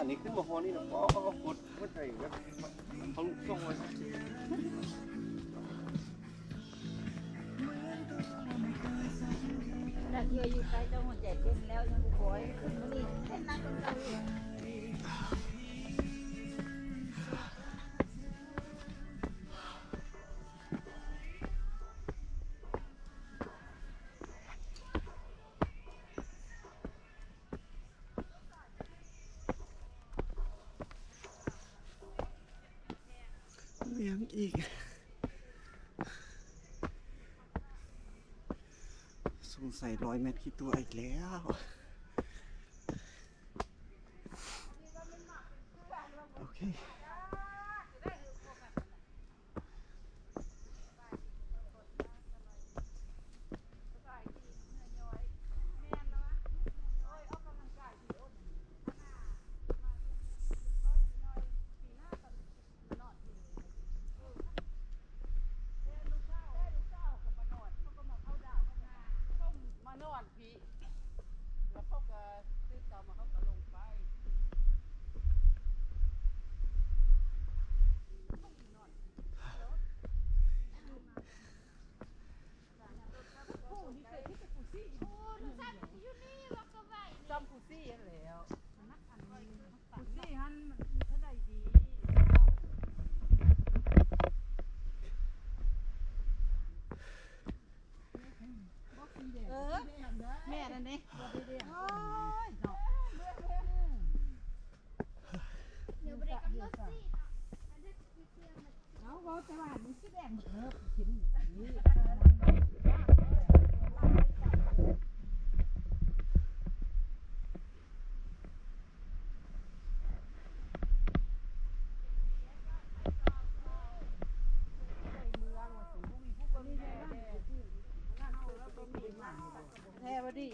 นี้ขึ้นมาฮอนี่นะก็กดมันใจแบบเขาส่งไว้ถ้าเที่ยวอยู่ใกล้ต้องหัวใจเต้นแล้วยังบุกอยขึ้นมานี่เต้นนั่งกันเลย ยังอีกสงสัย100 เมตรกี่ตัวอีกแล้วโอเคแม่นั่นนี่เอาเขาจะว่ามันสีแดงเออกินนี่แน่บ่ดี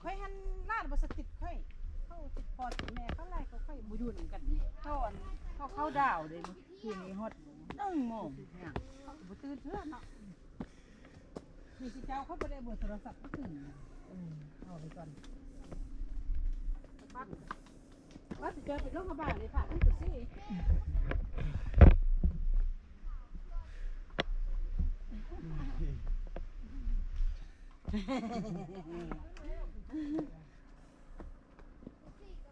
ค่อยหันลาดบ่สติดค่อยเข้าติดพอสิแม่เข้าไล่เขาค่อยบ่อยู่นำกันนี่เข้าดาวเด้คืนนี้ฮอด1 โมงเนี่ยบ่ตื่นเทื่อเนาะนี่สิเจ้าเขาบ่ได้เบอร์โทรศัพท์ก็ขึ้นเอาไปก่อนว่าสิเจอไปโรงพยาบาลเลยค่ะตั้งแต่สิ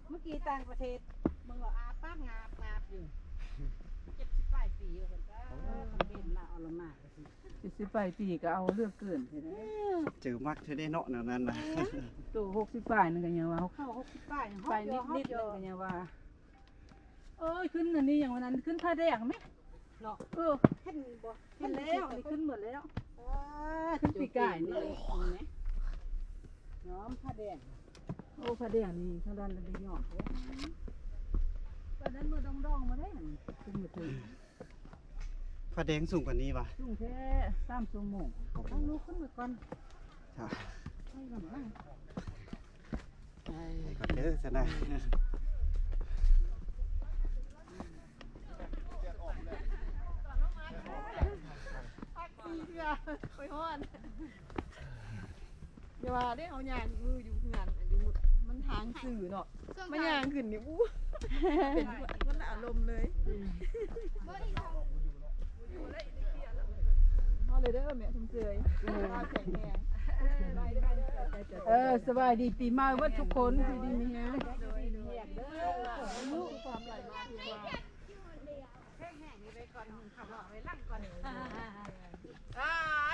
เมื่อกี้ต่างประเทศมึงว่าอาปากงาบอยู่70 ปลายปีแล้วกันจ้าเป็นมาเอาละมา70 ปลายปีก็เอาเรื่องเกินใช่ไหม เจอมักเธอได้เนาะแนวนั้นนะ ตัว60 ปลายนึงก็ยังว่า เข้า60 ปลาย ไปนิดนึงก็ยังว่าเอ้ยขึ้นอันนี้อย่างวันนั้นขึ้นผ้าแดงไหม เนาะ เออ เห็นบ่ เห็นแล้วนี่ขึ้นหมดแล้ว ขึ้นปีกายนี่ย้อมผ้าแดงโอ้ผ้าแดงนี่ทางด้านเป็นหยอดตอนนั้นมือดองๆมาได้ขึ้นมาถึง ผ้าแดงสูงกว่านี้ปะ ชุ่มแค่3 ชั่วโมง ต้องลุกขึ้นมาก่อน ค่ะ ให้ก่อนบ้าง ก็เด้อซะนะ ไปฮอดอย่าว่าได้เอาย่างมืออยู่งานอยู่มันทางสื่อเนาะมันย่างขึ้นนี่อู้เป็นมันอารมณ์เลยฮอดเลยเด้อแม่ทุ่มเจยแข็งแรงสบายดีปีใหม่ว่าทุกคนดีดีมีฮะ ลูกความไหลมาที่ว่าแห้งๆนี่ไปก่อนขับรถไปลั่งก่อน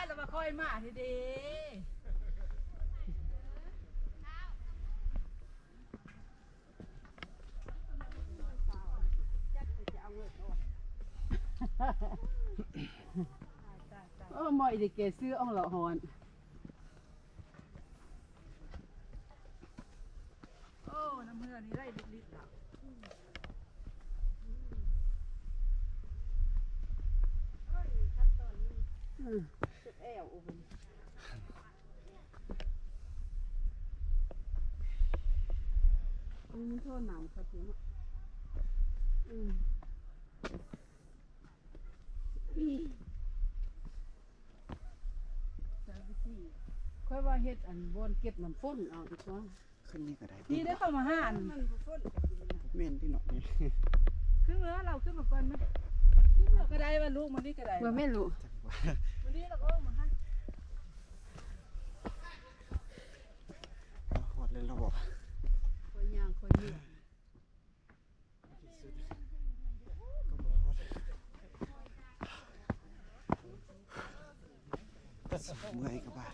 เรามาค่อยมาทีดีโอ้หมอยเด็กเกซื้ออ่องละหอนโอ้น้ำเมื่อนี่ได้ลิตรละสุดแอวอุบลมันโทษหนาวครับพี่ค่อยว่าเฮ็ดอันบอนเก็บน้ำฝนเอาอีกว่า ขึ้นนี่ก็ได้ นี่ได้เข้ามาห้าอัน เม่นที่เนาะนี่ ขึ้นเรือเราขึ้นมาก่อนมั้ยขึ้นเรือก็ได้ว่าลูกมันนี่ก็ได้ ว่าไม่รู้ จังหวะ มันนี่เราก็มาหัน เอาหอดเลยเราบอก คอยย่างคอยเหนื่อย ก็บ่ฮอดเมื่อยกับบ้าน